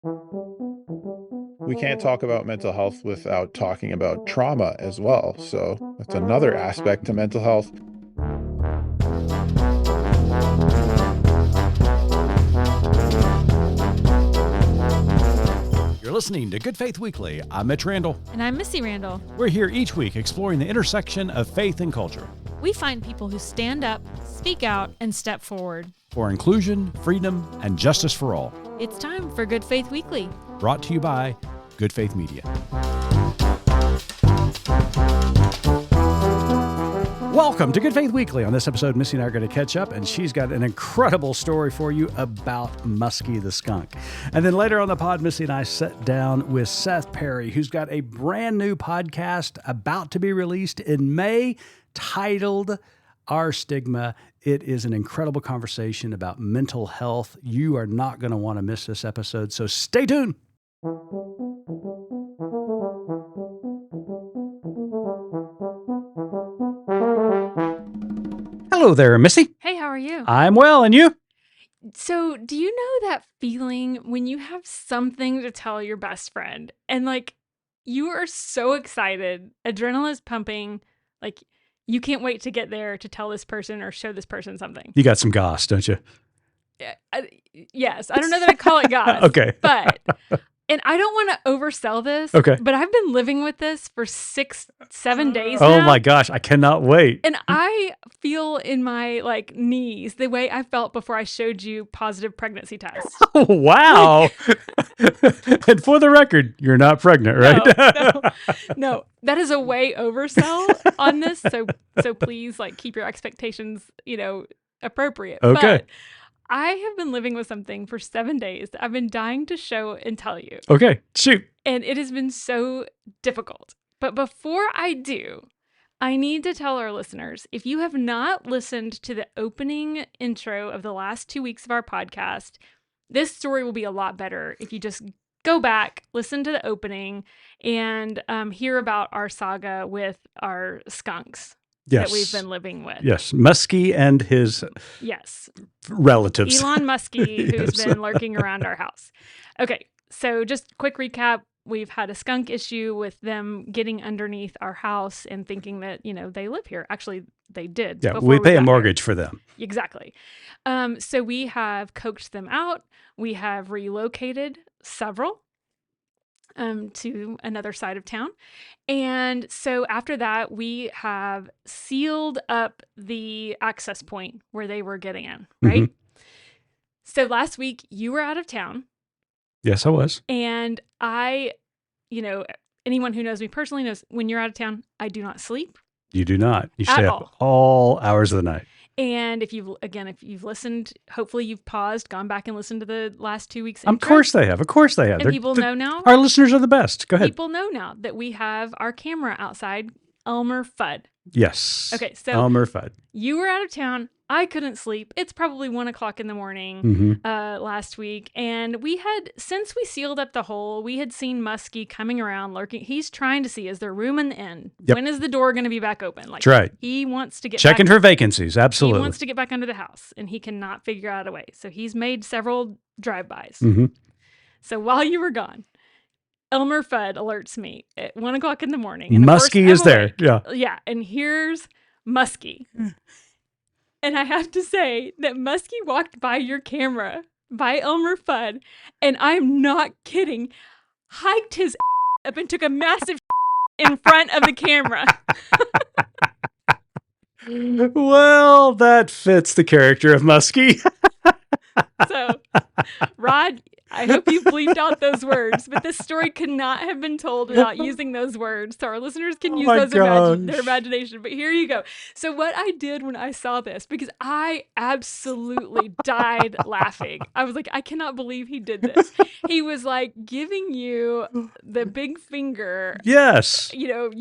We can't talk about mental health without talking about trauma as well. So that's another aspect to mental health. You're listening to Good Faith Weekly. I'm Mitch Randall. And I'm Missy Randall. We're here each week exploring the intersection of faith and culture. We find people who stand up, speak out, and step forward. For inclusion, freedom, and justice for all. It's time for Good Faith Weekly. Brought to you by Good Faith Media. Welcome to Good Faith Weekly. On this episode, Missy and I are going to catch up, and she's got an incredible story for you about Musky the skunk. And then later on the pod, Missy and I sat down with Seth Perry, who's got a brand new podcast about to be released in May titled Our Stigma. It is an incredible conversation about mental health. You are not going to want to miss this episode, so stay tuned. Hello there, Missy. Hey, how are you? I'm well, and you? So, do you know that feeling when you have something to tell your best friend and you are so excited, adrenaline's pumping, you can't wait to get there to tell this person or show this person something? You got some goss, don't you? Yes. I don't know that I call it goss. Okay. But, and I don't want to oversell this. Okay. But I've been living with this for 6-7 days Oh now. my gosh, I cannot wait. And I feel in my knees the way I felt before I showed you positive pregnancy tests. Oh, wow. And for the record, you're not pregnant, right? No. That is a way oversell on this. So please keep your expectations, appropriate. Okay. But I have been living with something for 7 days that I've been dying to show and tell you. Okay, shoot. And it has been so difficult. But before I do, I need to tell our listeners, if you have not listened to the opening intro of the last 2 weeks of our podcast, this story will be a lot better if you just go back, listen to the opening, and hear about our saga with our skunks. Yes. That we've been living with. Yes, Musky and his relatives. Elon Musky, who's Yes. been lurking around our house. Okay, so just quick recap. We've had a skunk issue with them getting underneath our house and thinking that, they live here. Actually, they did. Yeah, we pay a mortgage for them. Exactly. So we have coaxed them out. We have relocated several to another side of town. And so after that, we have sealed up the access point where they were getting in, right? Mm-hmm. So last week, you were out of town. Yes, I was. And I, anyone who knows me personally knows when you're out of town, I do not sleep. You do not. You stay up all hours of the night. And if you've listened, hopefully you've paused, gone back and listened to the last 2 weeks. Of course they have. Of course they have. And people know now. Our listeners are the best. Go ahead. People know now that we have our camera outside, Elmer Fudd. Yes. Okay, so Elmer Fudd. You were out of town. I couldn't sleep. It's probably 1:00 in the morning last week. And since we sealed up the hole, we had seen Musky coming around, lurking. He's trying to see, is there room in the inn? Yep. When is the door going to be back open? That's right. He wants to get checking for vacancies. Absolutely. He wants to get back under the house, and he cannot figure out a way. So he's made several drive-bys. Mm-hmm. So while you were gone, Elmer Fudd alerts me at 1:00 in the morning. And Musky is there. Yeah. Yeah. And here's Musky. And I have to say that Musky walked by your camera, by Elmer Fudd, and I'm not kidding, hiked his up and took a massive in front of the camera. Well, that fits the character of Musky. So, Rod, I hope you bleeped out those words, but this story could not have been told without using those words. So our listeners can use their imagination. But here you go. So what I did when I saw this, because I absolutely died laughing. I was like, I cannot believe he did this. He was giving you the big finger. Yes. You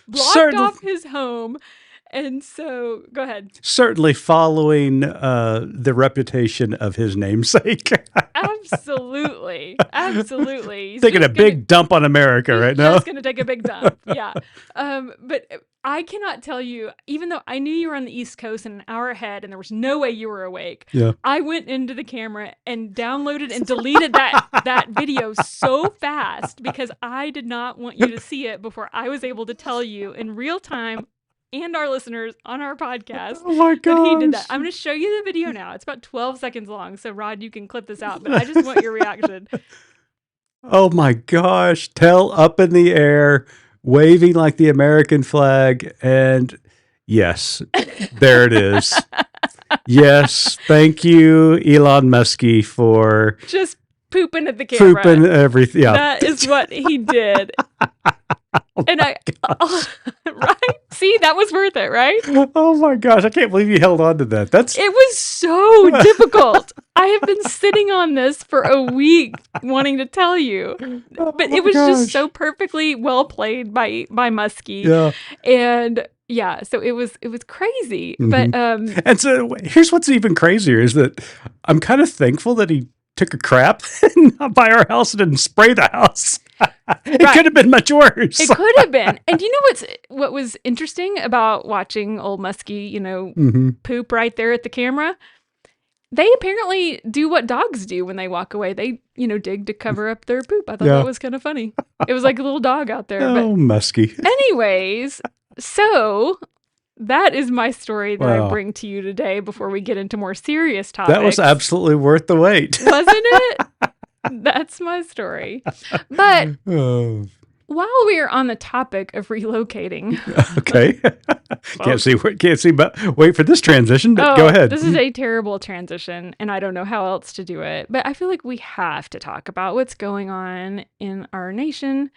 blocked off his home. And so, go ahead. Certainly following the reputation of his namesake. Absolutely. Absolutely. Taking a big dump on America right now. He's going to take a big dump. Yeah. But I cannot tell you, even though I knew you were on the East Coast and an hour ahead and there was no way you were awake, I went into the camera and downloaded and deleted that video so fast because I did not want you to see it before I was able to tell you in real time and our listeners on our podcast that he did that. I'm going to show you the video now. It's about 12 seconds long. So, Rod, you can clip this out, but I just want your reaction. Oh my gosh. Tail up in the air, waving like the American flag. And yes, there it is. Yes. Thank you, Elon Musky, for just pooping at the camera. Pooping everything. Yeah. That is what he did. And right? See, that was worth it, right? Oh my gosh, I can't believe you held on to that. It was so difficult. I have been sitting on this for a week wanting to tell you. But it was just so perfectly well played by Musky. Yeah. And yeah, so it was crazy. But and so here's what's even crazier is that I'm kind of thankful that he took a crap by our house and didn't spray the house. It could have been much worse. It could have been. And you know what was interesting about watching old Musky, poop right there at the camera? They apparently do what dogs do when they walk away. They, dig to cover up their poop. I thought that was kind of funny. It was like a little dog out there. Oh, Musky. Anyways, so that is my story that I bring to you today before we get into more serious topics. That was absolutely worth the wait. Wasn't it? That's my story. But while we are on the topic of relocating. Okay. Can't see, but wait for this transition. But go ahead. This is a terrible transition, and I don't know how else to do it. But I feel like we have to talk about what's going on in our nation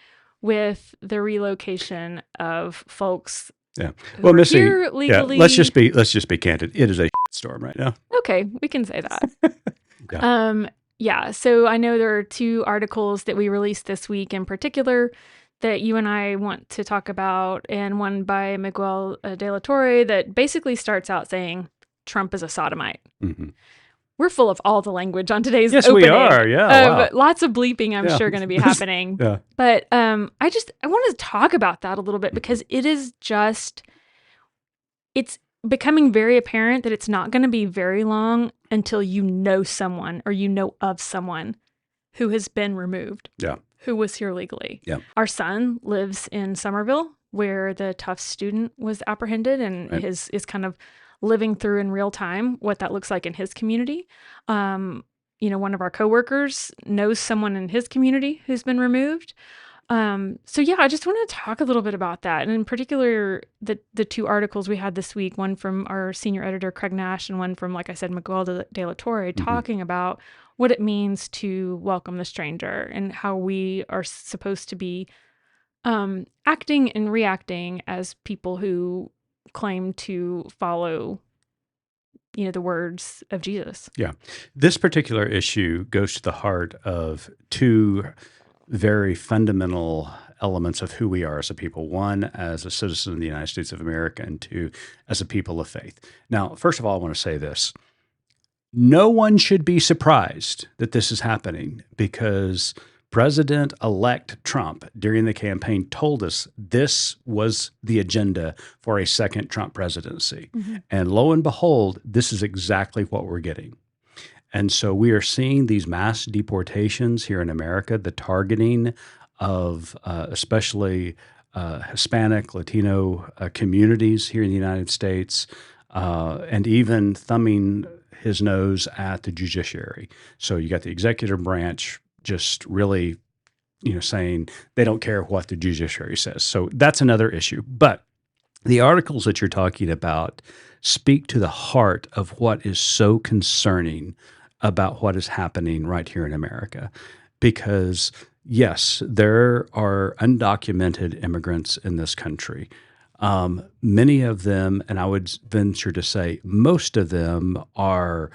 with the relocation of folks. Yeah. Well, Missy, here legally. Let's just be candid. It is a storm right now. Okay, we can say that. Yeah. So I know there are 2 articles that we released this week in particular that you and I want to talk about, and one by Miguel de la Torre that basically starts out saying Trump is a sodomite. Mm-hmm. We're full of all the language on today's opening. We are. Yeah. Wow. Lots of bleeping, I'm sure, going to be happening. Yeah. But I want to talk about that a little bit because it's becoming very apparent that it's not going to be very long until you know someone or you know of someone who has been removed. Yeah. Who was here legally. Yeah. Our son lives in Somerville, where the Tufts student was apprehended and is kind of living through in real time what that looks like in his community. One of our coworkers knows someone in his community who's been removed. So yeah, I just want to talk a little bit about that. And in particular, the 2 articles we had this week, one from our senior editor, Craig Nash, and one from, like I said, Miguel de la Torre, talking about what it means to welcome the stranger and how we are supposed to be acting and reacting as people who claim to follow the words of Jesus. Yeah. This particular issue goes to the heart of 2 very fundamental elements of who we are as a people. One, as a citizen of the United States of America, and 2, as a people of faith. Now, first of all, I want to say this. No one should be surprised that this is happening because President-elect Trump, during the campaign, told us this was the agenda for a second Trump presidency. Mm-hmm. And lo and behold, this is exactly what we're getting. And so we are seeing these mass deportations here in America, the targeting of especially Hispanic, Latino communities here in the United States, and even thumbing his nose at the judiciary. So you got the executive branch just really, saying they don't care what the judiciary says. So that's another issue. But the articles that you're talking about speak to the heart of what is so concerning about what is happening right here in America. Because yes, there are undocumented immigrants in this country. Many of them, and I would venture to say most of them, are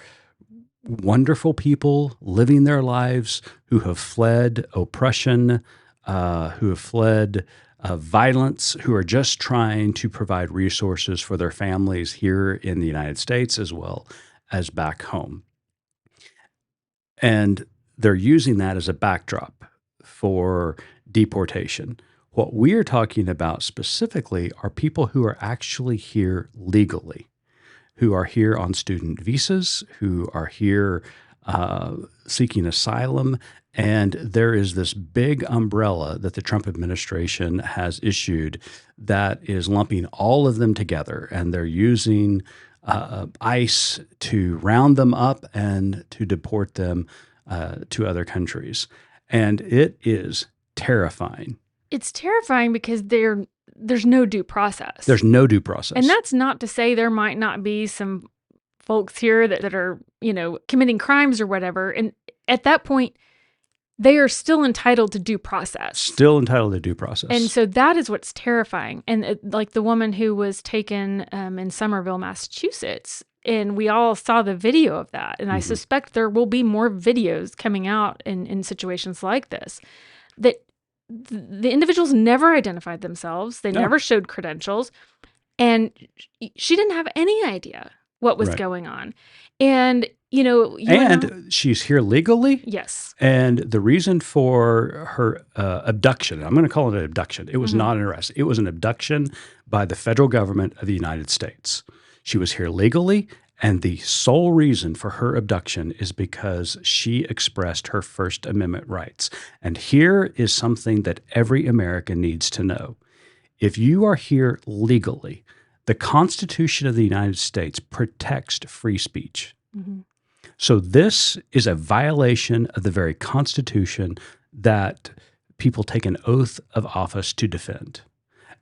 wonderful people living their lives who have fled oppression, who have fled violence, who are just trying to provide resources for their families here in the United States as well as back home. And they're using that as a backdrop for deportation. What we are talking about specifically are people who are actually here legally, who are here on student visas, who are here seeking asylum. And there is this big umbrella that the Trump administration has issued that is lumping all of them together. And they're using ICE to round them up and to deport them to other countries. And it is terrifying. It's terrifying because there's no due process. There's no due process. And that's not to say there might not be some folks here that are, committing crimes or whatever. And at that point, they are still entitled to due process. Still entitled to due process. And so that is what's terrifying. And like the woman who was taken in Somerville, Massachusetts, and we all saw the video of that. And I suspect there will be more videos coming out in situations like this, that the individuals never identified themselves. They never showed credentials. And she didn't have any idea what was going on. And, and she's here legally. Yes. And the reason for her abduction, I'm going to call it an abduction. It was not an arrest. It was an abduction by the federal government of the United States. She was here legally. And the sole reason for her abduction is because she expressed her First Amendment rights. And here is something that every American needs to know. If you are here legally, the Constitution of the United States protects free speech. So this is a violation of the very Constitution that people take an oath of office to defend.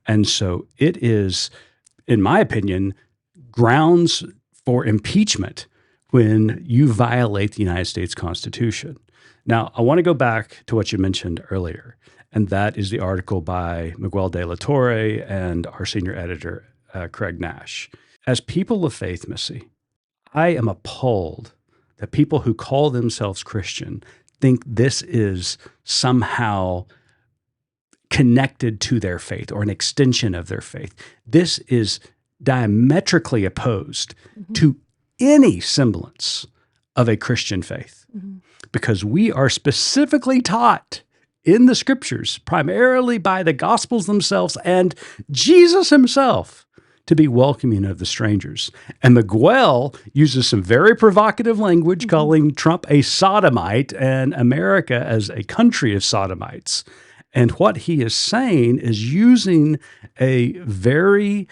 And so it is, in my opinion, grounds for impeachment when you violate the United States Constitution. Now, I want to go back to what you mentioned earlier, and that is the article by Miguel de la Torre and our senior editor, Craig Nash. As people of faith, Missy, I am appalled that people who call themselves Christian think this is somehow connected to their faith or an extension of their faith. This is diametrically opposed to any semblance of a Christian faith, because we are specifically taught in the scriptures, primarily by the Gospels themselves and Jesus himself, to be welcoming of the strangers. And Miguel uses some very provocative language, calling Trump a sodomite and America as a country of sodomites. And what he is saying is using a very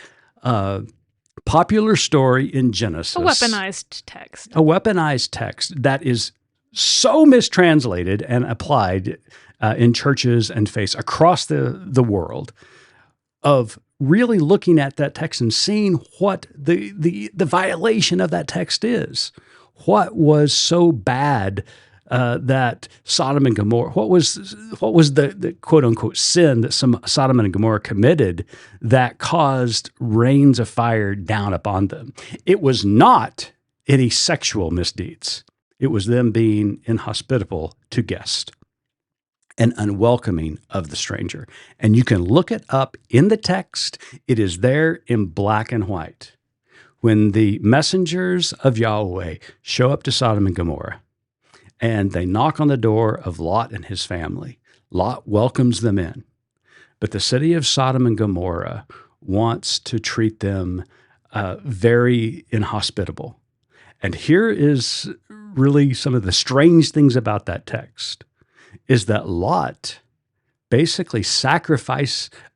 popular story in Genesis. A weaponized text. A weaponized text that is so mistranslated and applied in churches and faiths across the world, of really looking at that text and seeing what the violation of that text is. What was so bad that Sodom and Gomorrah, what was the quote unquote sin that Sodom and Gomorrah committed that caused rains of fire down upon them? It was not any sexual misdeeds. It was them being inhospitable to guests and unwelcoming of the stranger. And you can look it up in the text. It is there in black and white. When the messengers of Yahweh show up to Sodom and Gomorrah, and they knock on the door of Lot and his family, Lot welcomes them in. But the city of Sodom and Gomorrah wants to treat them very inhospitable. And here is really some of the strange things about that text, is that Lot basically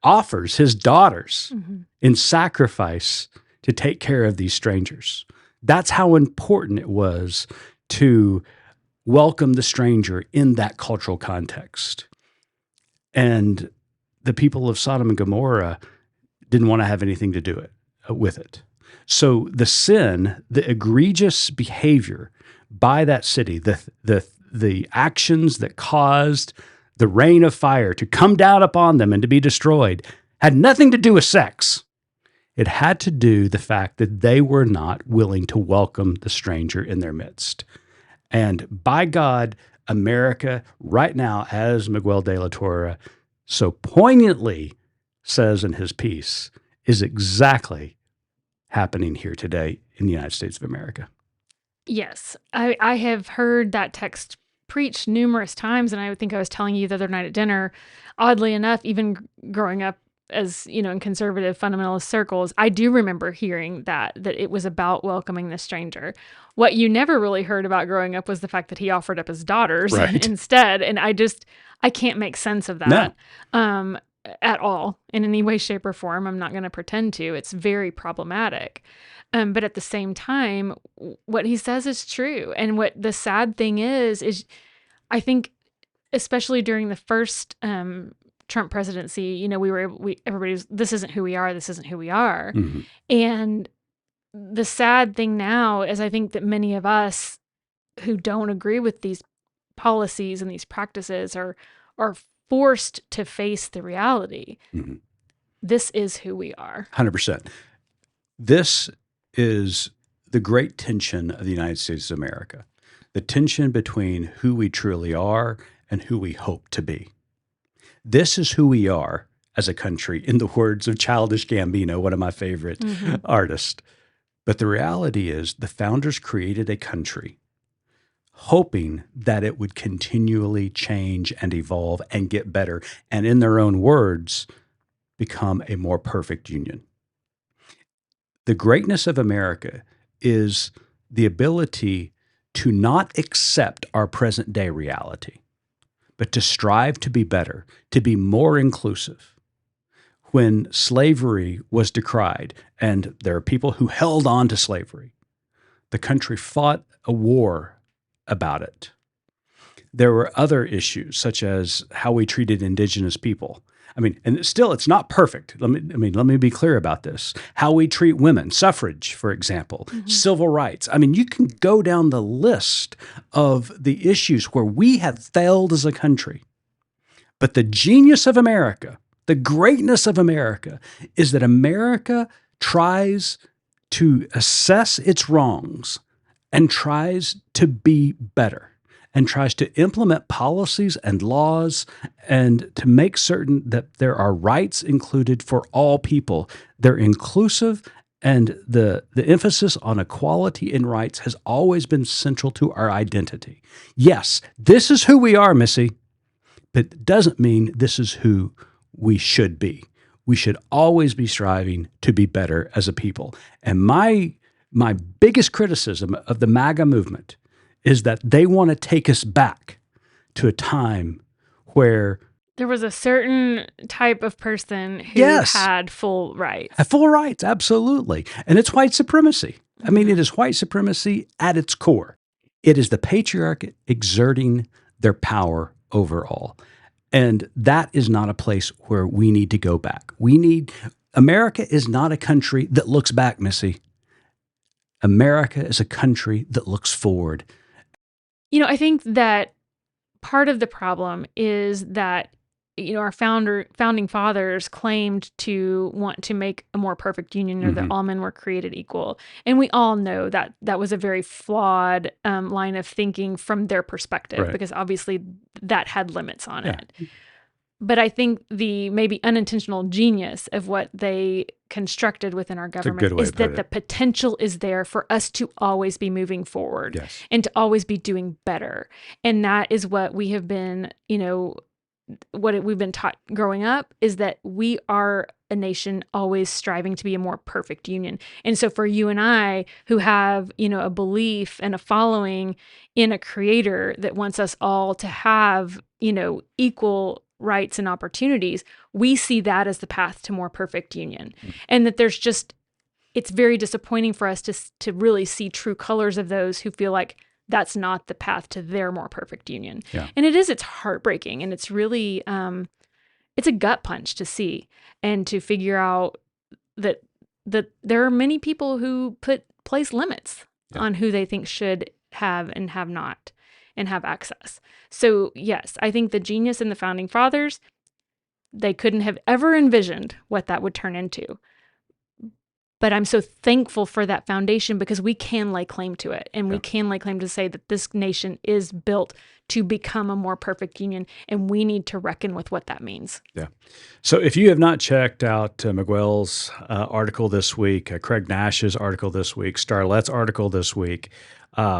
offers his daughters in sacrifice to take care of these strangers. That's how important it was to welcome the stranger in that cultural context. And the people of Sodom and Gomorrah didn't want to have anything to do with it. So the sin, the egregious behavior by that city, the actions that caused the rain of fire to come down upon them and to be destroyed, had nothing to do with sex. It had to do the fact that they were not willing to welcome the stranger in their midst. And by God, America right now, as Miguel de la Torre so poignantly says in his piece, is exactly happening here today in the United States of America. Yes, I have heard that text preached numerous times, and I think I was telling you the other night at dinner, oddly enough, even growing up as, in conservative fundamentalist circles, I do remember hearing that it was about welcoming the stranger. What you never really heard about growing up was the fact that he offered up his daughters instead. And I can't make sense of that at all in any way, shape, or form. I'm not going to pretend to. It's very problematic. But at the same time, what he says is true. And what the sad thing is I think, especially during the first Trump presidency, everybody's, this isn't who we are. This isn't who we are. Mm-hmm. And the sad thing now is I think that many of us who don't agree with these policies and these practices are forced to face the reality. Mm-hmm. This is who we are. 100%. This is the great tension of the United States of America, the tension between who we truly are and who we hope to be. This is who we are as a country, in the words of Childish Gambino, one of my favorite artists. But the reality is the founders created a country hoping that it would continually change and evolve and get better, and in their own words, become a more perfect union. The greatness of America is the ability to not accept our present day reality, but to strive to be better, to be more inclusive. When slavery was decried, and there are people who held on to slavery, the country fought a war about it. There were other issues, such as how we treated indigenous people. And still, it's not perfect. Let me be clear about this. How we treat women, suffrage, for example, civil rights. You can go down the list of the issues where we have failed as a country. But the genius of America, the greatness of America, is that America tries to assess its wrongs and tries to be better, and tries to implement policies and laws and to make certain that there are rights included for all people. They're inclusive, and the emphasis on equality in rights has always been central to our identity. Yes, this is who we are, Missy, but it doesn't mean this is who we should be. We should always be striving to be better as a people. And my biggest criticism of the MAGA movement is that they want to take us back to a time where there was a certain type of person who had full rights. Full rights, absolutely. And it's white supremacy. It is white supremacy at its core. It is the patriarch exerting their power over all. And that is not a place where we need to go back. America is not a country that looks back, Missy. America is a country that looks forward. I think that part of the problem is that, our founding fathers claimed to want to make a more perfect union, or that all men were created equal. And we all know that that was a very flawed line of thinking from their perspective, because obviously that had limits on it. But I think the maybe unintentional genius of what they constructed within our government is that the potential is there for us to always be moving forward and to always be doing better. And that is what we have been, we've been taught growing up, is that we are a nation always striving to be a more perfect union. And so for you and I, who have, a belief and a following in a creator that wants us all to have, equal rights and opportunities, we see that as the path to more perfect union. And that it's very disappointing for us to really see true colors of those who feel like that's not the path to their more perfect union. And it's heartbreaking, and it's really, it's a gut punch to see and to figure out that there are many people who place limits on who they think should have and have not and have access. So yes, I think the genius in the founding fathers, they couldn't have ever envisioned what that would turn into. But I'm so thankful for that foundation, because we can lay claim to it, and we can lay claim to say that this nation is built to become a more perfect union, and we need to reckon with what that means. Yeah. So if you have not checked out Miguel's article this week, Craig Nash's article this week, Starlet's article this week,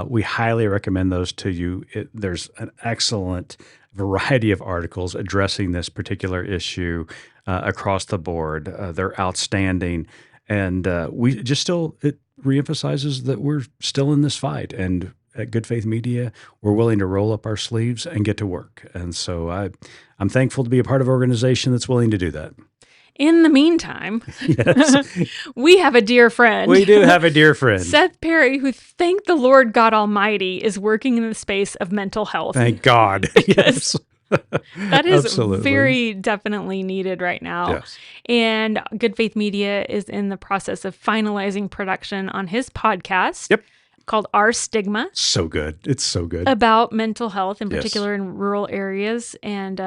We highly recommend those to you. There's an excellent variety of articles addressing this particular issue across the board. They're outstanding. And we just still, it reemphasizes that we're still in this fight. And at Good Faith Media, we're willing to roll up our sleeves and get to work. And so I'm thankful to be a part of an organization that's willing to do that. In the meantime, Yes. we have a dear friend. We do have a dear friend. Seth Perry, who, thank the Lord God Almighty, is working in the space of mental health. Thank God. Yes. That is Absolutely. very definitely needed right now. Yes. And Good Faith Media is in the process of finalizing production on his podcast. Yep. Called Our Stigma. So good. It's so good. About mental health, in Yes. particular in rural areas. And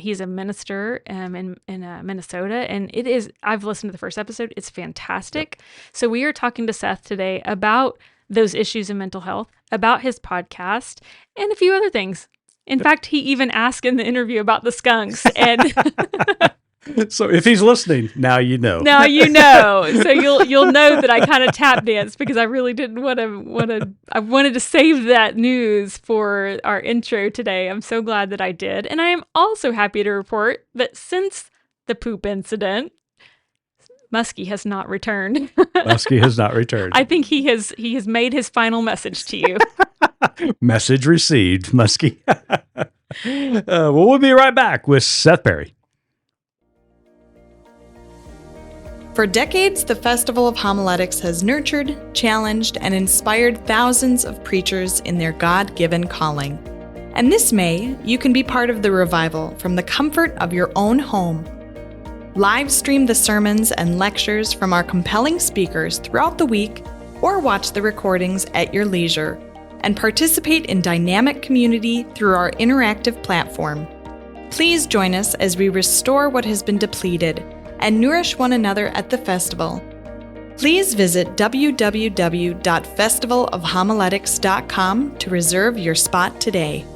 he's a minister in Minnesota. And it is, I've listened to the first episode. It's fantastic. Yep. So we are talking to Seth today about those issues in mental health, about his podcast, and a few other things. In fact, he even asked in the interview about the skunks. And so if he's listening, now you know. Now you know. So you'll know that I kind of tap danced because I really didn't want to. I wanted to save that news for our intro today. I'm so glad that I did, and I am also happy to report that since the poop incident, Musky has not returned. Musky has not returned. I think he has made his final message to you. Message received, Musky. Well, we'll be right back with Seth Perry. For decades, the Festival of Homiletics has nurtured, challenged, and inspired thousands of preachers in their God-given calling. And this May, you can be part of the revival from the comfort of your own home. Live stream the sermons and lectures from our compelling speakers throughout the week, or watch the recordings at your leisure, and participate in dynamic community through our interactive platform. Please join us as we restore what has been depleted and nourish one another at the festival. Please visit www.festivalofhomiletics.com to reserve your spot today.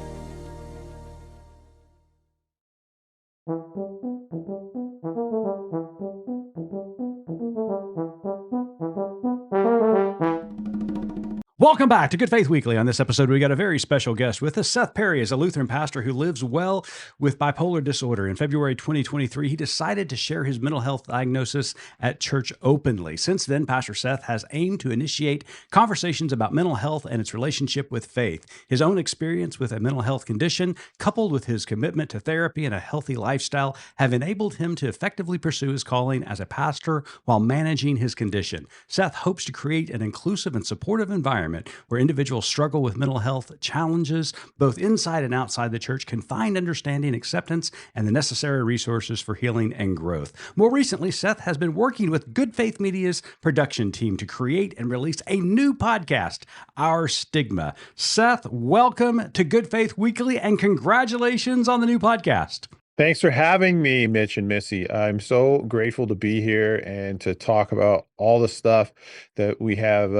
Welcome back to Good Faith Weekly. On this episode, we got a very special guest with us. Seth Perry is a Lutheran pastor who lives well with bipolar disorder. In February 2023, he decided to share his mental health diagnosis at church openly. Since then, Pastor Seth has aimed to initiate conversations about mental health and its relationship with faith. His own experience with a mental health condition, coupled with his commitment to therapy and a healthy lifestyle, have enabled him to effectively pursue his calling as a pastor while managing his condition. Seth hopes to create an inclusive and supportive environment where individuals struggle with mental health challenges, both inside and outside the church, can find understanding, acceptance, and the necessary resources for healing and growth. More recently, Seth has been working with Good Faith Media's production team to create and release a new podcast, Our Stigma. Seth, welcome to Good Faith Weekly, and congratulations on the new podcast. Thanks for having me, Mitch and Missy. I'm so grateful to be here and to talk about all the stuff that we have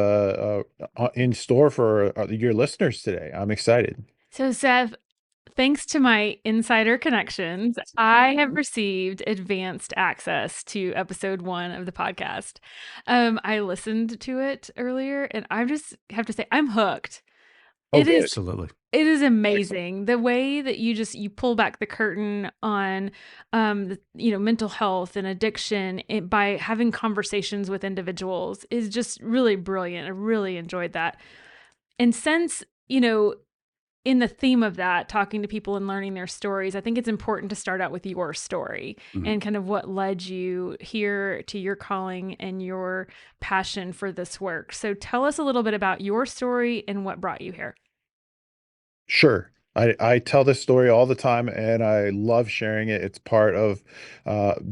in store for your listeners today. I'm excited. So, Seth, thanks to my insider connections, I have received advanced access to episode 1 of the podcast. I listened to it earlier, and I just have to say, I'm hooked. Okay. Absolutely. It is amazing the way that you pull back the curtain on, mental health and addiction by having conversations with individuals is just really brilliant. I really enjoyed that. And since, in the theme of that, talking to people and learning their stories, I think it's important to start out with your story and kind of what led you here to your calling and your passion for this work. So tell us a little bit about your story and what brought you here. Sure. I tell this story all the time, and I love sharing it. It's part of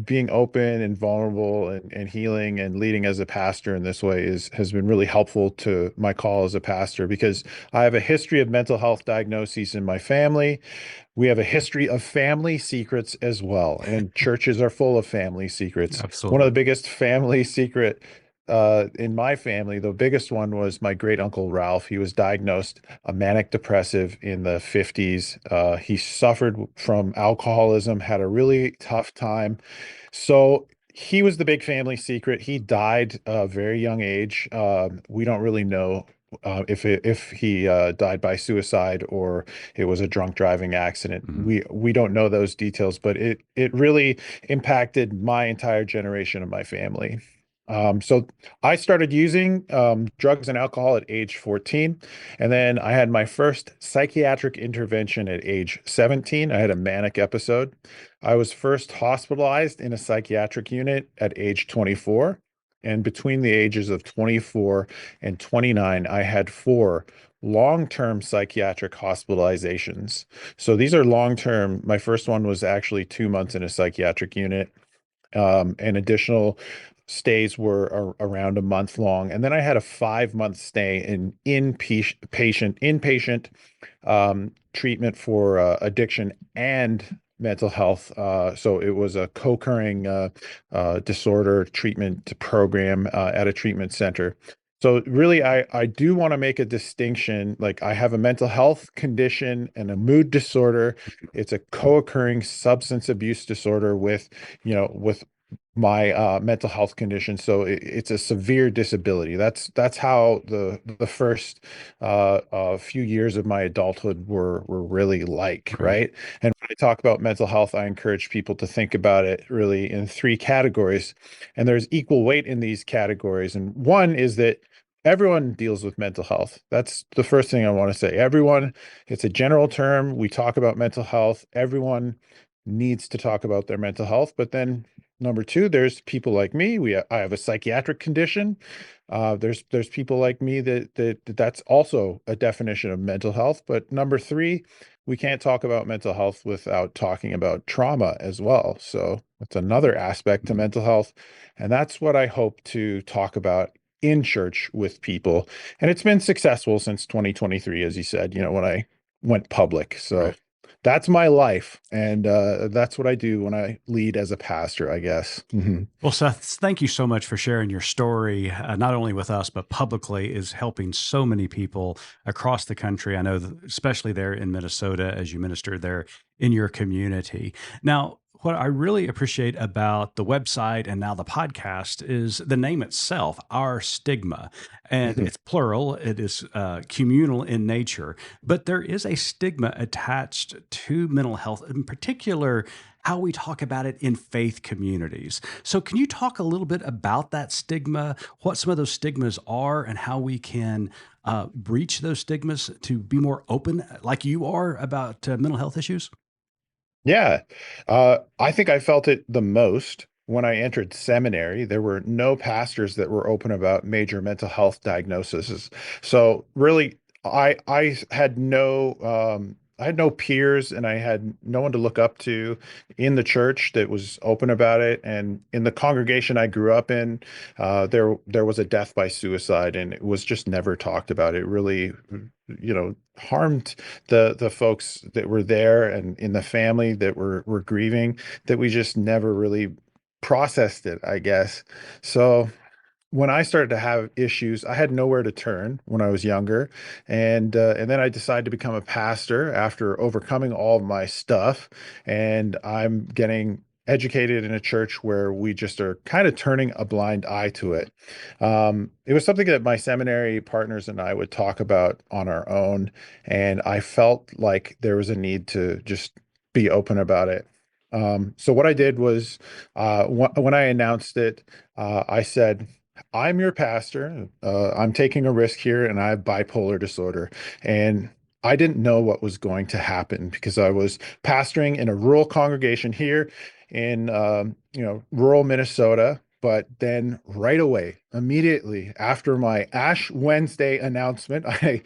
being open and vulnerable and healing and leading as a pastor in this way has been really helpful to my call as a pastor, because I have a history of mental health diagnoses in my family. We have a history of family secrets as well, and churches are full of family secrets. Absolutely. One of the biggest family secret in my family, the biggest one was my great uncle Ralph. He was diagnosed a manic depressive in the 50s. He suffered from alcoholism, had a really tough time. So he was the big family secret. He died at a very young age. We don't really know if he died by suicide or it was a drunk driving accident. Mhm. We don't know those details, but it really impacted my entire generation of my family. So I started using drugs and alcohol at age 14, and then I had my first psychiatric intervention at age 17. I had a manic episode. I was first hospitalized in a psychiatric unit at age 24. And between the ages of 24 and 29, I had four long-term psychiatric hospitalizations. So these are long-term. My first one was actually 2 months in a psychiatric unit. And additional stays were around a month long. And then I had a 5 month stay in inpatient treatment for addiction and mental health. So it was a co-occurring disorder treatment program at a treatment center. So really, I do want to make a distinction. Like I have a mental health condition and a mood disorder. It's a co-occurring substance abuse disorder with my mental health condition. So it's a severe disability. That's how the first few years of my adulthood were really like, Right. right? And when I talk about mental health, I encourage people to think about it really in three categories, and there's equal weight in these categories. And one is that everyone deals with mental health. That's the first thing I want to say. Everyone, it's a general term. We talk about mental health. Everyone needs to talk about their mental health, but then number two, there's people like me. I have a psychiatric condition. There's people like me that's also a definition of mental health. But number three, we can't talk about mental health without talking about trauma as well. So that's another aspect to Mhm. mental health, and that's what I hope to talk about in church with people. And it's been successful since 2023, as you said. When I went public. So Right. that's my life, and that's what I do when I lead as a pastor, I guess. Well, Seth, thank you so much for sharing your story, not only with us, but publicly, is helping so many people across the country. I know, especially there in Minnesota, as you minister there in your community. Now, what I really appreciate about the website and now the podcast is the name itself, Our Stigma. And it's plural, it is communal in nature, but there is a stigma attached to mental health, in particular how we talk about it in faith communities. So, can you talk a little bit about that stigma, what some of those stigmas are, and how we can breach those stigmas to be more open, like you are, about mental health issues? Yeah. I think I felt it the most when I entered seminary. There were no pastors that were open about major mental health diagnoses. So really, I had no peers, and I had no one to look up to in the church that was open about it. And in the congregation I grew up in, there was a death by suicide, and it was just never talked about. It really, harmed the folks that were there and in the family that were grieving, that we just never really processed it, I guess. So when I started to have issues, I had nowhere to turn when I was younger, and then I decided to become a pastor after overcoming all of my stuff, and I'm getting educated in a church where we just are kind of turning a blind eye to it. It was something that my seminary partners and I would talk about on our own, and I felt like there was a need to just be open about it. So what I did was, when I announced it, I said, I'm your pastor. I'm taking a risk here, and I have bipolar disorder. And I didn't know what was going to happen because I was pastoring in a rural congregation here in rural Minnesota. But then right away, immediately after my Ash Wednesday announcement, I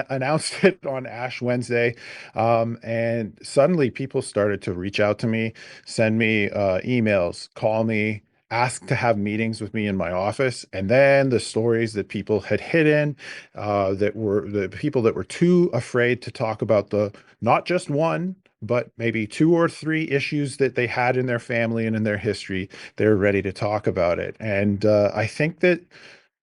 announced it on Ash Wednesday, and suddenly people started to reach out to me, send me emails, call me, asked to have meetings with me in my office. And then the stories that people had hidden, that were the people that were too afraid to talk about the not just one, but maybe two or three issues that they had in their family and in their history, they're ready to talk about it. And I think that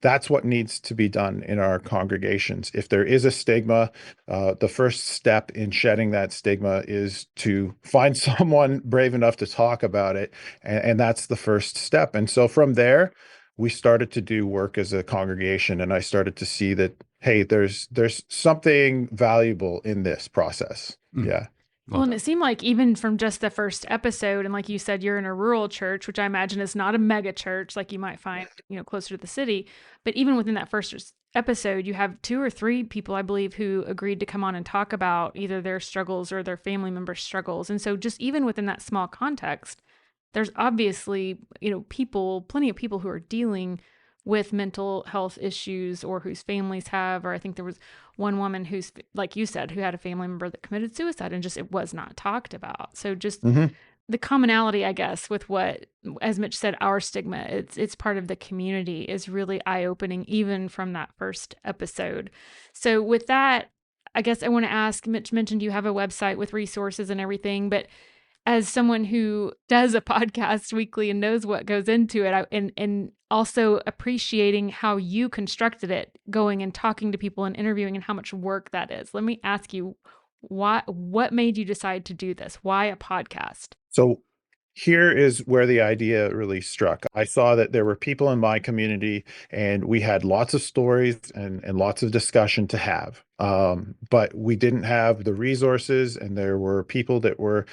that's what needs to be done in our congregations. If there is a stigma, the first step in shedding that stigma is to find someone brave enough to talk about it. And that's the first step. And so from there, we started to do work as a congregation, and I started to see that, hey, there's something valuable in this process. Yeah. Well, and it seemed like even from just the first episode, and like you said, you're in a rural church, which I imagine is not a mega church like you might find, closer to the city. But even within that first episode, you have 2 or 3 people, I believe, who agreed to come on and talk about either their struggles or their family members' struggles. And so just even within that small context, there's obviously, plenty of people who are dealing with mental health issues or whose families have, or I think there was one woman who's, like you said, who had a family member that committed suicide and just, it was not talked about. So just the commonality, I guess, with what, as Mitch said, our stigma, it's part of the community, is really eye-opening, even from that first episode. So with that, I guess I want to ask, Mitch mentioned you have a website with resources and everything, but as someone who does a podcast weekly and knows what goes into it, and also appreciating how you constructed it, going and talking to people and interviewing, and how much work that is. Let me ask you, what made you decide to do this? Why a podcast? So here is where the idea really struck. I saw that there were people in my community, and we had lots of stories and lots of discussion to have. But we didn't have the resources, and there were people that were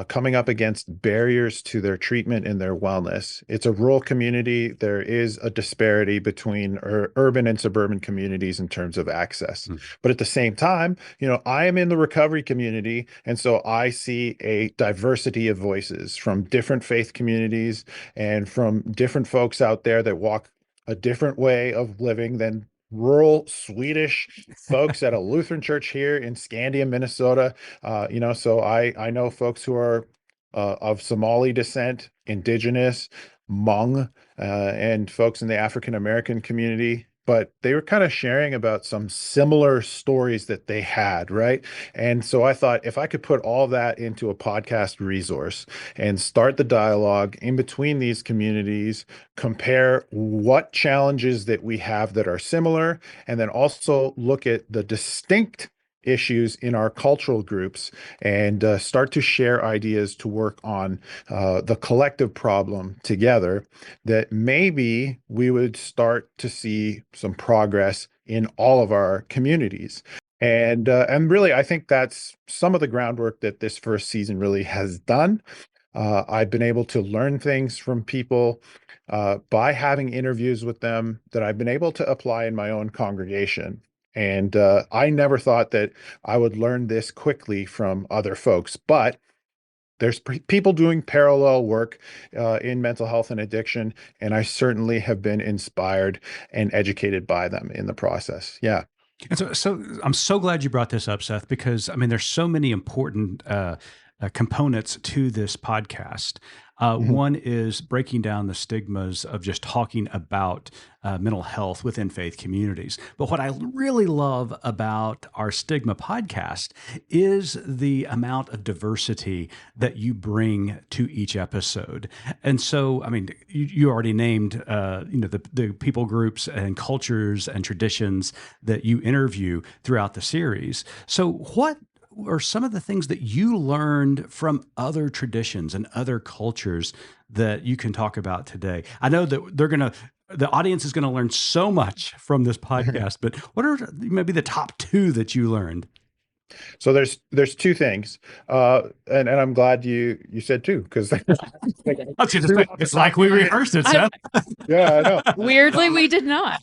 coming up against barriers to their treatment and their wellness. It's a rural community. There is a disparity between urban and suburban communities in terms of access. But at the same time, I am in the recovery community, and so I see a diversity of voices from different faith communities and from different folks out there that walk a different way of living than rural Swedish folks at a Lutheran church here in Scandia, Minnesota. So I know folks who are of Somali descent, indigenous, Hmong, and folks in the African American community. But they were kind of sharing about some similar stories that they had, right? And so I thought, if I could put all that into a podcast resource and start the dialogue in between these communities, compare what challenges that we have that are similar, and then also look at the distinct issues in our cultural groups, and start to share ideas to work on the collective problem together, that maybe we would start to see some progress in all of our communities. And really, I think that's some of the groundwork that this first season really has done. I've been able to learn things from people by having interviews with them that I've been able to apply in my own congregation. And I never thought that I would learn this quickly from other folks, but there's people doing parallel work in mental health and addiction, and I certainly have been inspired and educated by them in the process. Yeah. And so I'm so glad you brought this up, Seth, because there's so many important components to this podcast. One is breaking down the stigmas of just talking about mental health within faith communities. But what I really love about our Stigma podcast is the amount of diversity that you bring to each episode. And so, you already named, the people groups and cultures and traditions that you interview throughout the series. So what are some of the things that you learned from other traditions and other cultures that you can talk about today? I know that the audience is going to learn so much from this podcast, but what are maybe the top 2 that you learned? So there's 2 things, and I'm glad you said 2, because it's like we rehearsed it, Seth. Yeah, I know. Weirdly, we did not.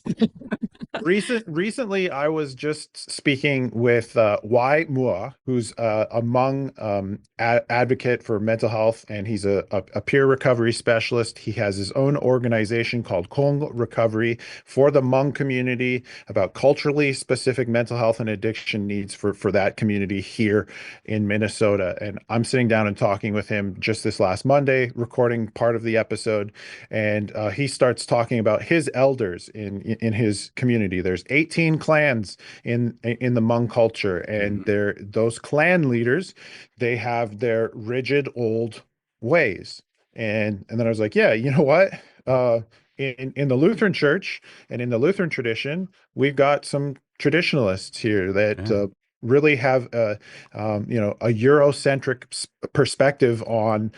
Recently, I was just speaking with Y Mua, who's a Hmong advocate for mental health, and he's a peer recovery specialist. He has his own organization called Kong Recovery for the Hmong community, about culturally specific mental health and addiction needs for that community here in Minnesota. And I'm sitting down and talking with him just this last Monday, recording part of the episode, and he starts talking about his elders in his community. There's 18 clans in the Hmong culture, and those clan leaders, they have their rigid old ways. And then I was like, yeah, you know what? In the Lutheran church and in the Lutheran tradition, we've got some traditionalists here that really have a Eurocentric perspective on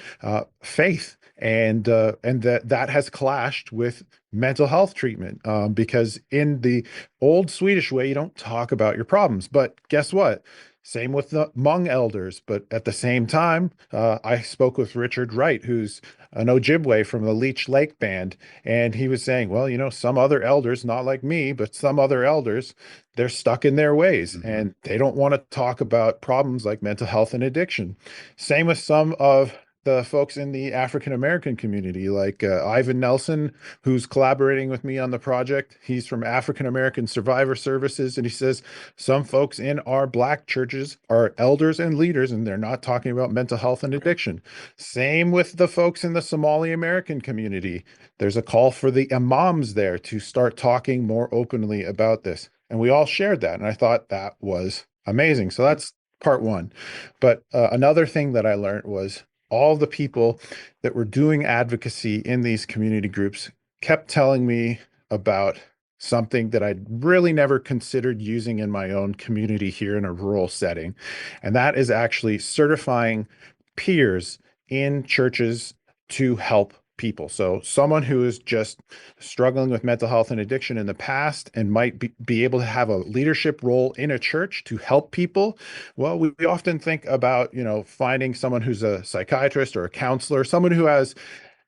faith, and that has clashed with mental health treatment, because in the old Swedish way, you don't talk about your problems. But guess what? Same with the Hmong elders. But at the same time, I spoke with Richard Wright, who's an Ojibwe from the Leech Lake Band, and he was saying, well, some other elders, not like me, but some other elders, they're stuck in their ways and they don't want to talk about problems like mental health and addiction. Same with some of the folks in the African American community, like Ivan Nelson, who's collaborating with me on the project. He's from African American Survivor Services, and he says some folks in our Black churches are elders and leaders, and they're not talking about mental health and addiction. Same with the folks in the Somali American community. There's a call for the imams there to start talking more openly about this. And we all shared that, and I thought that was amazing. So that's part one. But another thing that I learned was all the people that were doing advocacy in these community groups kept telling me about something that I'd really never considered using in my own community here in a rural setting. And that is actually certifying peers in churches to help people. So someone who is just struggling with mental health and addiction in the past and might be able to have a leadership role in a church to help people. Well, we often think about, finding someone who's a psychiatrist or a counselor, someone who has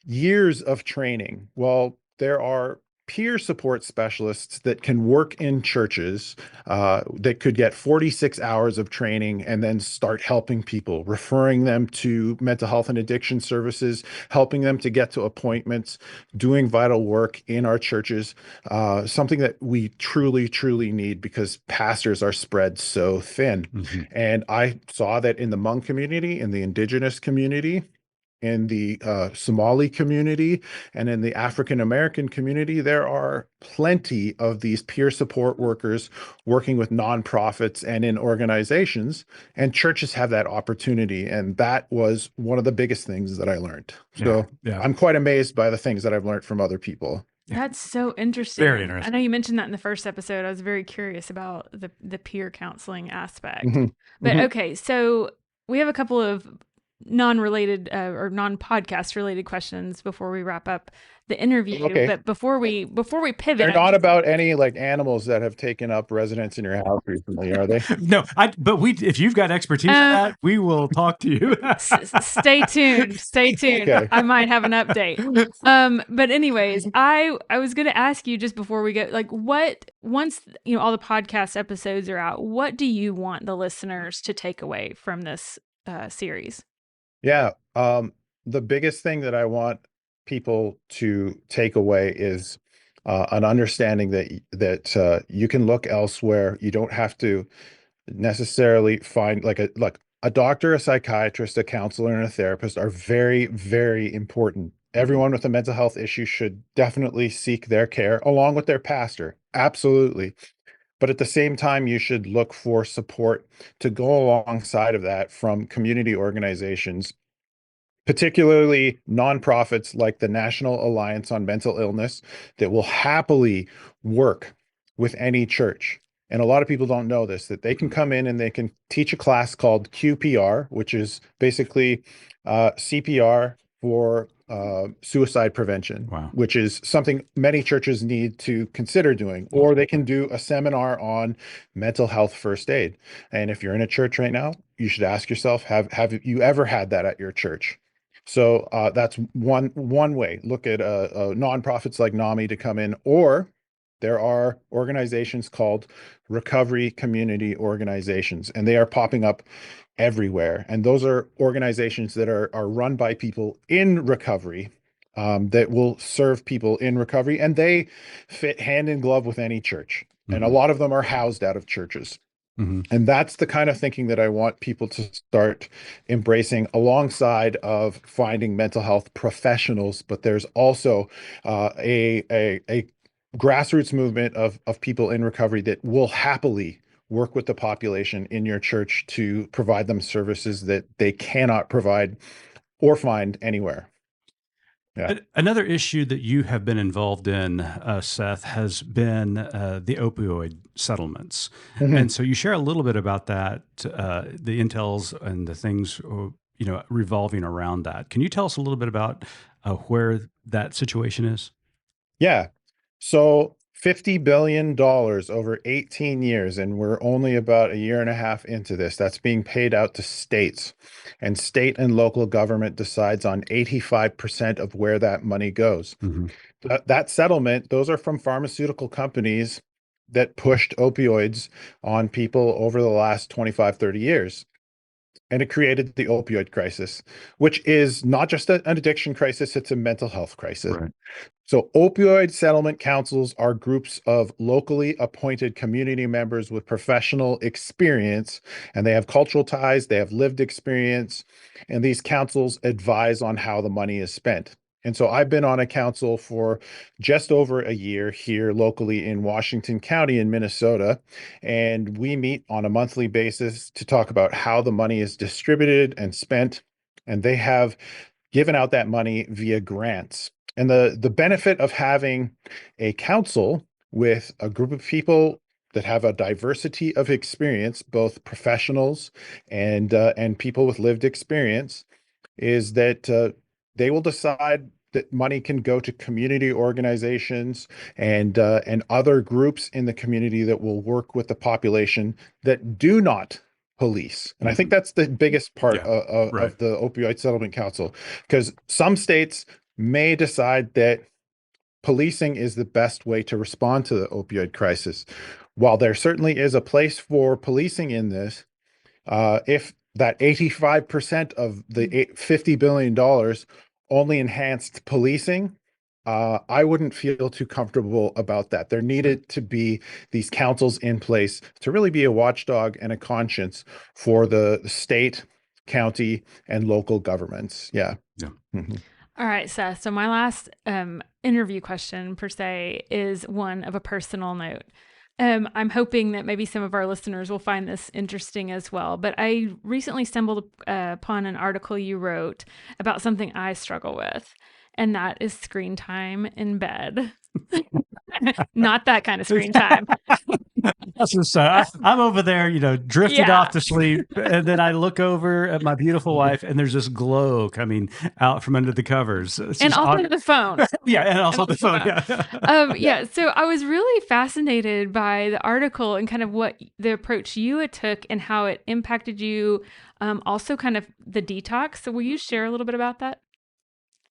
years of training. Well, there are peer support specialists that can work in churches that could get 46 hours of training and then start helping people, referring them to mental health and addiction services, helping them to get to appointments, doing vital work in our churches, something that we truly, truly need because pastors are spread so thin. And I saw that in the Hmong community, in the indigenous community, in the Somali community, and in the African American community, there are plenty of these peer support workers working with nonprofits and in organizations, and churches have that opportunity. And that was one of the biggest things that I learned. So I'm quite amazed by the things that I've learned from other people. That's so interesting. Very interesting. I know you mentioned that in the first episode. I was very curious about the peer counseling aspect. But okay, so we have a couple of non-related or non-podcast related questions before we wrap up the interview. Okay. But before we pivot, they're not about any like animals that have taken up residence in your house recently, are they? No, if you've got expertise in that, we will talk to you. Stay tuned. Okay. I might have an update. But anyways, I was going to ask you just before we go, like, once all the podcast episodes are out, what do you want the listeners to take away from this series? Yeah. The biggest thing that I want people to take away is an understanding that you can look elsewhere. You don't have to necessarily find like a doctor, a psychiatrist, a counselor, and a therapist are very, very important. Everyone with a mental health issue should definitely seek their care along with their pastor. Absolutely. But at the same time, you should look for support to go alongside of that from community organizations, particularly nonprofits like the National Alliance on Mental Illness that will happily work with any church. And a lot of people don't know this, that they can come in and they can teach a class called QPR, which is basically CPR for suicide prevention, which is something many churches need to consider doing, or they can do a seminar on mental health first aid. And if you're in a church right now, you should ask yourself, have you ever had that at your church? So that's one way. Look at nonprofits like NAMI to come in, or there are organizations called recovery community organizations, and they are popping up everywhere. And those are organizations that are run by people in recovery that will serve people in recovery, and they fit hand in glove with any church. And a lot of them are housed out of churches. And that's the kind of thinking that I want people to start embracing alongside of finding mental health professionals. But there's also a grassroots movement of people in recovery that will happily work with the population in your church to provide them services that they cannot provide or find anywhere. Yeah. Another issue that you have been involved in, Seth, has been the opioid settlements. And so you share a little bit about that, the intels and the things revolving around that. Can you tell us a little bit about where that situation is? Yeah. So $50 billion over 18 years, and we're only about a year and a half into this. That's being paid out to states, and state and local government decides on 85% of where that money goes. Hmm. That settlement, those are from pharmaceutical companies that pushed opioids on people over the last 25, 30 years. And it created the opioid crisis, which is not just an addiction crisis, it's a mental health crisis. Right. So, opioid settlement councils are groups of locally appointed community members with professional experience, and they have cultural ties, they have lived experience, and these councils advise on how the money is spent. And so, I've been on a council for just over a year here locally in Washington County in Minnesota, and we meet on a monthly basis to talk about how the money is distributed and spent. And they have given out that money via grants. And the benefit of having a council with a group of people that have a diversity of experience, both professionals and people with lived experience, is that they will decide that money can go to community organizations and other groups in the community that will work with the population that do not police. And I think that's the biggest part Yeah, right. of the Opioid Settlement Council, because some states may decide that policing is the best way to respond to the opioid crisis. While there certainly is a place for policing in this, if that 85% of the $50 billion only enhanced policing, I wouldn't feel too comfortable about that. There needed to be these councils in place to really be a watchdog and a conscience for the state, county, and local governments. Yeah. Yeah. Mhm. All right, Seth. So my last interview question, per se, is one of a personal note. I'm hoping that maybe some of our listeners will find this interesting as well. But I recently stumbled upon an article you wrote about something I struggle with, and that is screen time in bed. Not that kind of screen time. That's just, I'm over there, drifted Yeah. off to sleep. And then I look over at my beautiful wife, and there's this glow coming out from under the covers. It's And just also the phone. yeah, and also the phone. Yeah. So I was really fascinated by the article and kind of what the approach you had took and how it impacted you. Also, kind of the detox. So will you share a little bit about that?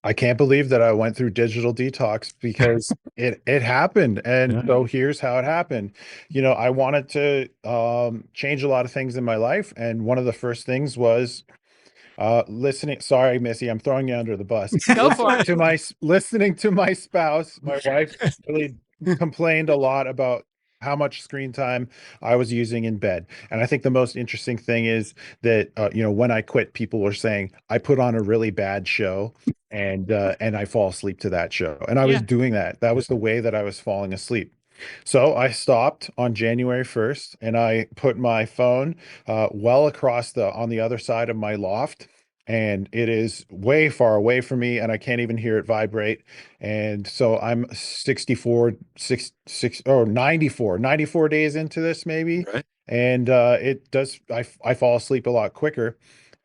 I can't believe that I went through digital detox because it happened. And Yeah. so here's how it happened. I wanted to change a lot of things in my life. And one of the first things was listening. Sorry, Missy, I'm throwing you under the bus. Go for it. Listening to my spouse. My wife really complained a lot about how much screen time I was using in bed. And I think the most interesting thing is that when I quit, people were saying I put on a really bad show and I fall asleep to that show. And I was Yeah. doing that. That was the way that I was falling asleep. So I stopped on January 1st and I put my phone well across on the other side of my loft. And it is way far away from me, and I can't even hear it vibrate. And so I'm 94 days into this, maybe. Right. And I fall asleep a lot quicker.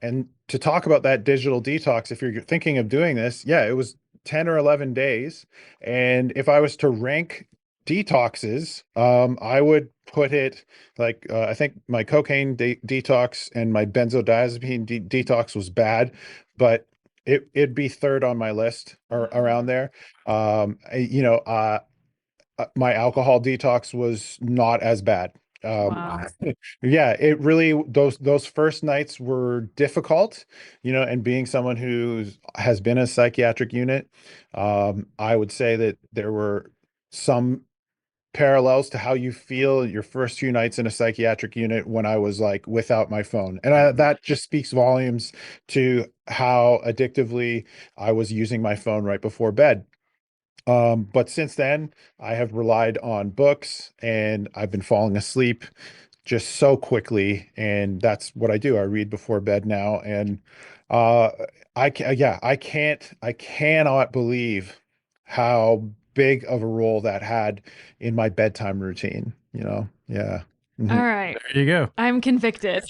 And to talk about that digital detox, if you're thinking of doing this, yeah, it was 10 or 11 days. And if I was to rank detoxes, I would put it like I think my cocaine detox and my benzodiazepine detox was bad, but it'd be third on my list or around there. My alcohol detox was not as bad. Wow. Yeah, it really those first nights were difficult, and being someone who has been a psychiatric unit, I would say that there were some parallels to how you feel your first few nights in a psychiatric unit when I was like without my phone. And that just speaks volumes to how addictively I was using my phone right before bed. But since then, I have relied on books and I've been falling asleep just so quickly. And that's what I do. I read before bed now. And uh, I cannot believe how big of a role that had in my bedtime routine, Yeah. All Mhm. right. There you go. I'm convicted.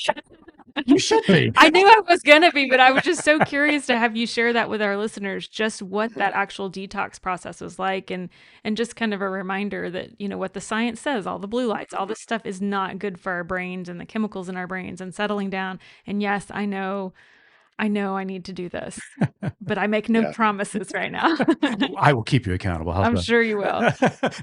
You should be. I knew I was going to be, but I was just so curious to have you share that with our listeners, just what that actual detox process was like, and just kind of a reminder that, what the science says, all the blue lights, all this stuff is not good for our brains and the chemicals in our brains and settling down. And yes, I know I need to do this, but I make no Yeah. promises right now. I will keep you accountable. How's I'm that? sure you will.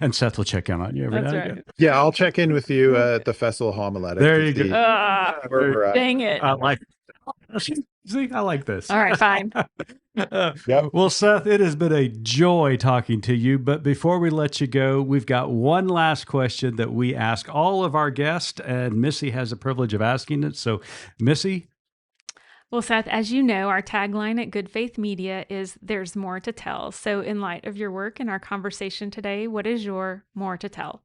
And Seth will check in on you every That's now and right. again. Yeah, I'll check in with you at the Festival of Homiletics. There to you go. see where There- we're at. Dang it. I like See, I like this. All right, fine. Yep. Well, Seth, it has been a joy talking to you. But before we let you go, we've got one last question that we ask all of our guests, and Missy has the privilege of asking it. So, Missy, Well, Seth, as you know, our tagline at Good Faith Media is "There's more to tell." So, in light of your work and our conversation today, what is your more to tell?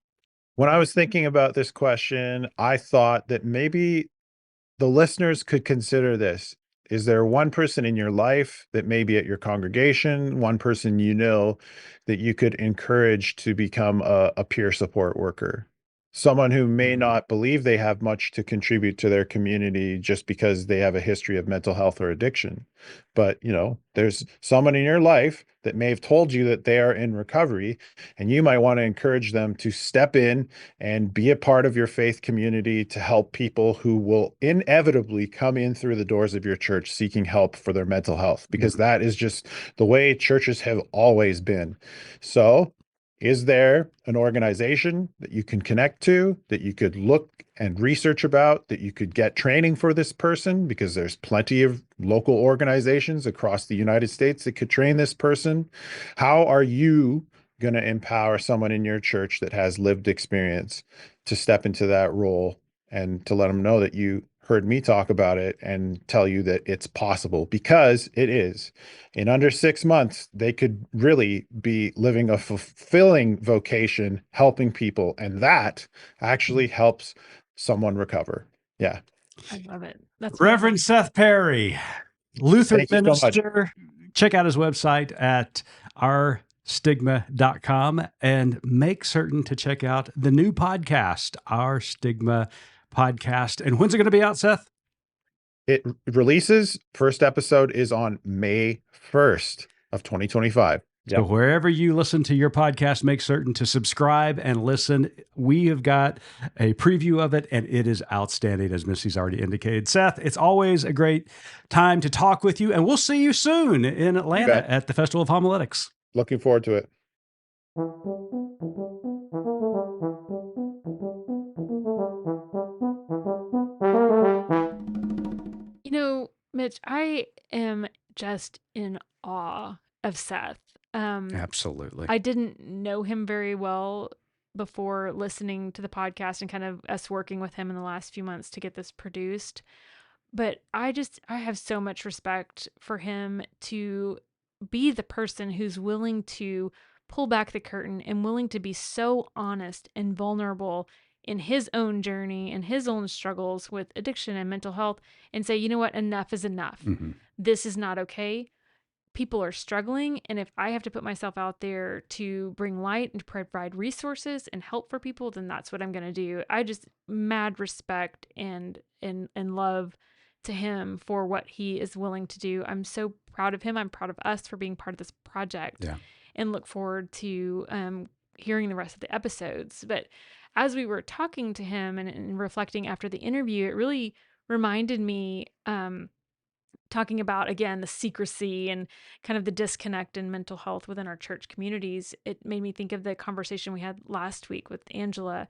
When I was thinking about this question, I thought that maybe the listeners could consider this. Is there one person in your life that may be at your congregation, one person you know that you could encourage to become a peer support worker? Someone who may not believe they have much to contribute to their community just because they have a history of mental health or addiction. But, there's someone in your life that may have told you that they are in recovery, and you might want to encourage them to step in and be a part of your faith community to help people who will inevitably come in through the doors of your church seeking help for their mental health, because that is just the way churches have always been. So, is there an organization that you can connect to, that you could look and research about, that you could get training for this person? Because there's plenty of local organizations across the United States that could train this person. How are you going to empower someone in your church that has lived experience to step into that role and to let them know that you heard me talk about it and tell you that it's possible? Because it is. In under 6 months, they could really be living a fulfilling vocation, helping people. And that actually helps someone recover. Yeah. I love it. That's Reverend amazing. Seth Perry, Lutheran Thank you so much. minister. Check out his website at ourstigma.com and make certain to check out the new podcast, Our Stigma Podcast. And when's it going to be out, Seth? It releases. First episode is on May 1st of 2025. So wherever you listen to your podcast, make certain to subscribe and listen. We have got a preview of it, and it is outstanding, as Missy's already indicated. Seth, it's always a great time to talk with you, and we'll see you soon in Atlanta at the Festival of Homiletics. Looking forward to it. Mitch, I am just in awe of Seth. Absolutely. I didn't know him very well before listening to the podcast and kind of us working with him in the last few months to get this produced. But I have so much respect for him to be the person who's willing to pull back the curtain and willing to be so honest and vulnerable in his own journey and his own struggles with addiction and mental health, and say, you know what, enough is enough. Mm-hmm. This is not okay. People are struggling, and if I have to put myself out there to bring light and to provide resources and help for people, then that's what I'm going to do. I just mad respect and love to him for what he is willing to do. I'm so proud of him. I'm proud of us for being part of this project, and look forward to hearing the rest of the episodes. But as we were talking to him and reflecting after the interview, it really reminded me, talking about, again, the secrecy and kind of the disconnect in mental health within our church communities. It made me think of the conversation we had last week with Angela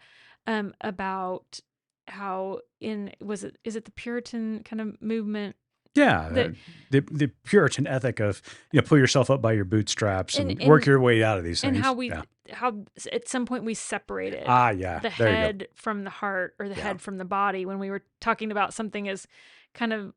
about how is it the Puritan kind of movement? Yeah, the Puritan ethic of pull yourself up by your bootstraps and work your way out of these things. And how at some point we separated the there head from the heart, or the head from the body, when we were talking about something as kind of,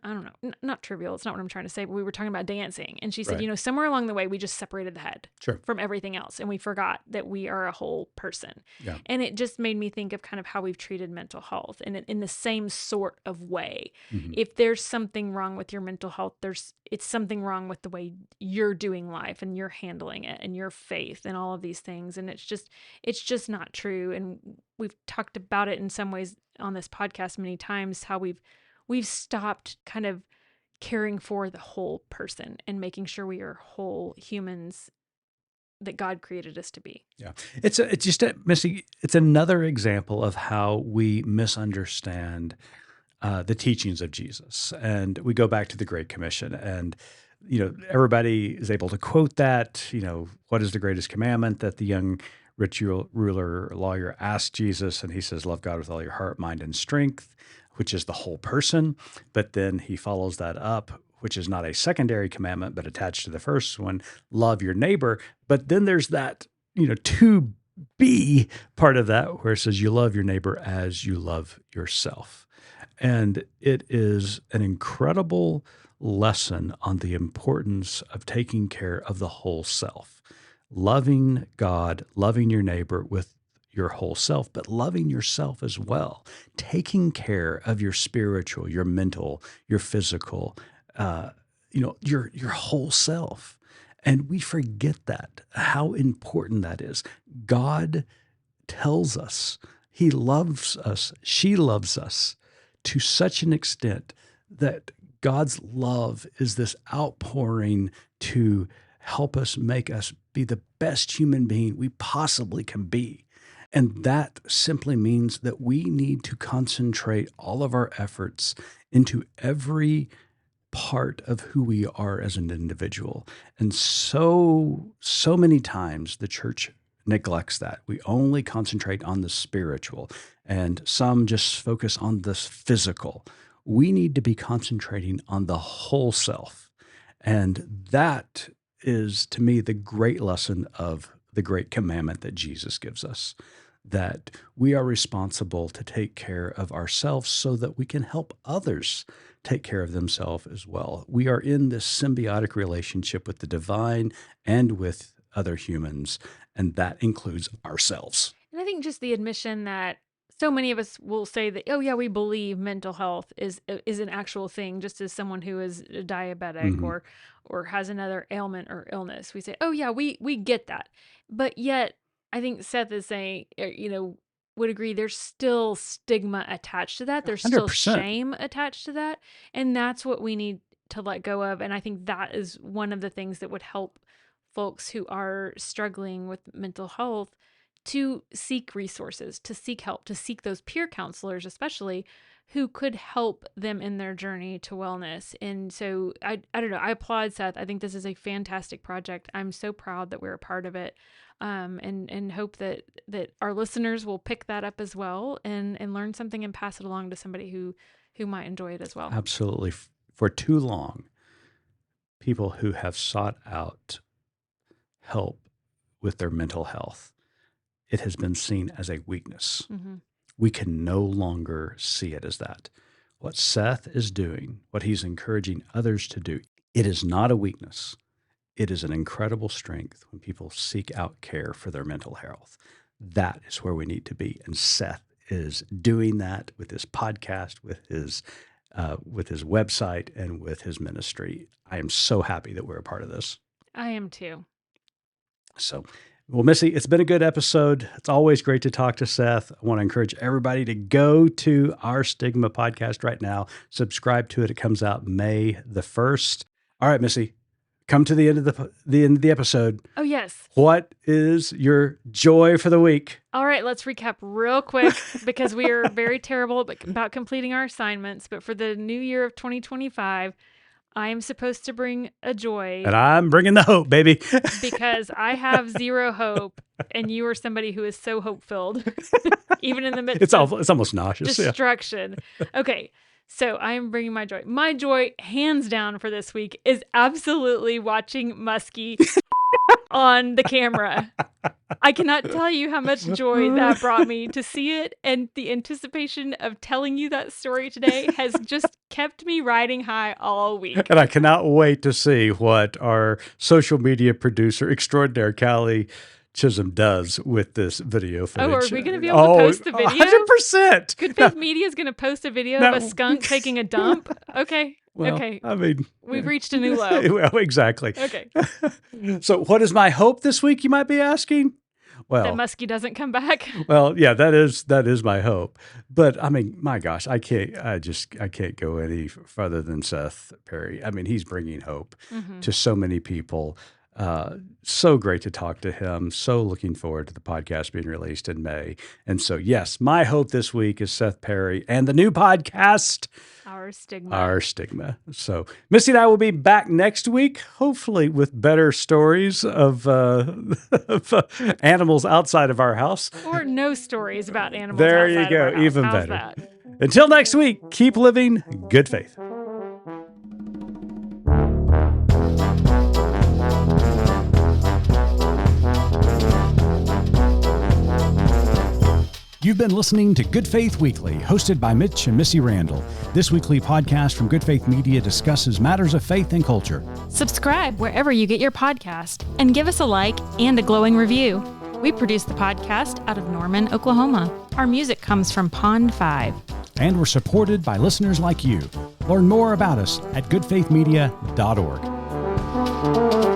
I don't know, not trivial. It's not what I'm trying to say, but we were talking about dancing. And she said, somewhere along the way, we just separated the head from everything else. And we forgot that we are a whole person. Yeah. And it just made me think of kind of how we've treated mental health, and in the same sort of way. Mm-hmm. If there's something wrong with your mental health, it's something wrong with the way you're doing life and you're handling it and your faith and all of these things. And it's just not true. And we've talked about it in some ways on this podcast many times, how we've we've stopped kind of caring for the whole person and making sure we are whole humans that God created us to be. Yeah. It's just, Missy, it's another example of how we misunderstand the teachings of Jesus. And we go back to the Great Commission, and everybody is able to quote that. What is the greatest commandment? That the young rich ruler lawyer asked Jesus, and he says, love God with all your heart, mind, and strength, which is the whole person. But then he follows that up, which is not a secondary commandment, but attached to the first one, love your neighbor. But then there's that, 2B part of that where it says you love your neighbor as you love yourself. And it is an incredible lesson on the importance of taking care of the whole self, loving God, loving your neighbor with your whole self, but loving yourself as well, taking care of your spiritual, your mental, your physical, your whole self. And we forget that, how important that is. God tells us he loves us, she loves us to such an extent that God's love is this outpouring to help us, make us be the best human being we possibly can be. And that simply means that we need to concentrate all of our efforts into every part of who we are as an individual. And so many times the church neglects that. We only concentrate on the spiritual, and some just focus on the physical. We need to be concentrating on the whole self. And that is, to me, the great lesson of the great commandment that Jesus gives us, that we are responsible to take care of ourselves so that we can help others take care of themselves as well. We are in this symbiotic relationship with the divine and with other humans, and that includes ourselves. And I think just the admission that so many of us will say that, oh yeah, we believe mental health is an actual thing, just as someone who is diabetic or has another ailment or illness. We say, oh yeah, we get that. But yet, I think Seth is saying, would agree, there's still stigma attached to that. There's 100%. Still shame attached to that. And that's what we need to let go of. And I think that is one of the things that would help folks who are struggling with mental health to seek resources, to seek help, to seek those peer counselors, especially, who could help them in their journey to wellness. And so I don't know, I applaud Seth. I think this is a fantastic project. I'm so proud that we're a part of it. And hope that our listeners will pick that up as well and learn something and pass it along to somebody who might enjoy it as well. Absolutely. For too long, people who have sought out help with their mental health, it has been seen as a weakness. Mm-hmm. We can no longer see it as that. What Seth is doing, what he's encouraging others to do, it is not a weakness. It is an incredible strength when people seek out care for their mental health. That is where we need to be. And Seth is doing that with his podcast, with his website, and with his ministry. I am so happy that we're a part of this. I am too. So, well, Missy, it's been a good episode. It's always great to talk to Seth. I want to encourage everybody to go to our Stigma podcast right now. Subscribe to it. It comes out May the 1st. All right, Missy, come to the end of the episode. Oh, yes. What is your joy for the week? All right, let's recap real quick because we are very terrible about completing our assignments. But for the new year of 2025, I am supposed to bring a joy. And I'm bringing the hope, baby. Because I have zero hope, and you are somebody who is so hope-filled, even in the midst of it's almost nauseous. destruction. Yeah. Okay, so I am bringing my joy. My joy, hands down for this week, is absolutely watching Musky on the camera. I cannot tell you how much joy that brought me to see it, and the anticipation of telling you that story today has just kept me riding high all week. And I cannot wait to see what our social media producer extraordinaire, Callie Chisholm, does with this video footage. Oh, are we going to be able to post the video? 100%. Good Faith Media is going to post a video of a skunk taking a dump? Okay. Well, okay. I mean, we've reached a new low. Well, exactly. Okay. So what is my hope this week, you might be asking? that Musky doesn't come back. Well, yeah, that is my hope. But I mean, my gosh, I can't go any further than Seth Perry. I mean, he's bringing hope to so many people. So great to talk to him. So looking forward to the podcast being released in May. And so, yes, my hope this week is Seth Perry and the new podcast, Our Stigma. Our Stigma. So Missy and I will be back next week, hopefully with better stories of animals outside of our house. Or no stories about animals There outside you go. of our house. Even How's better. that? Until next week, keep living good faith. You've been listening to Good Faith Weekly, hosted by Mitch and Missy Randall. This weekly podcast from Good Faith Media discusses matters of faith and culture. Subscribe wherever you get your podcast and give us a like and a glowing review. We produce the podcast out of Norman, Oklahoma. Our music comes from Pond 5. And we're supported by listeners like you. Learn more about us at goodfaithmedia.org.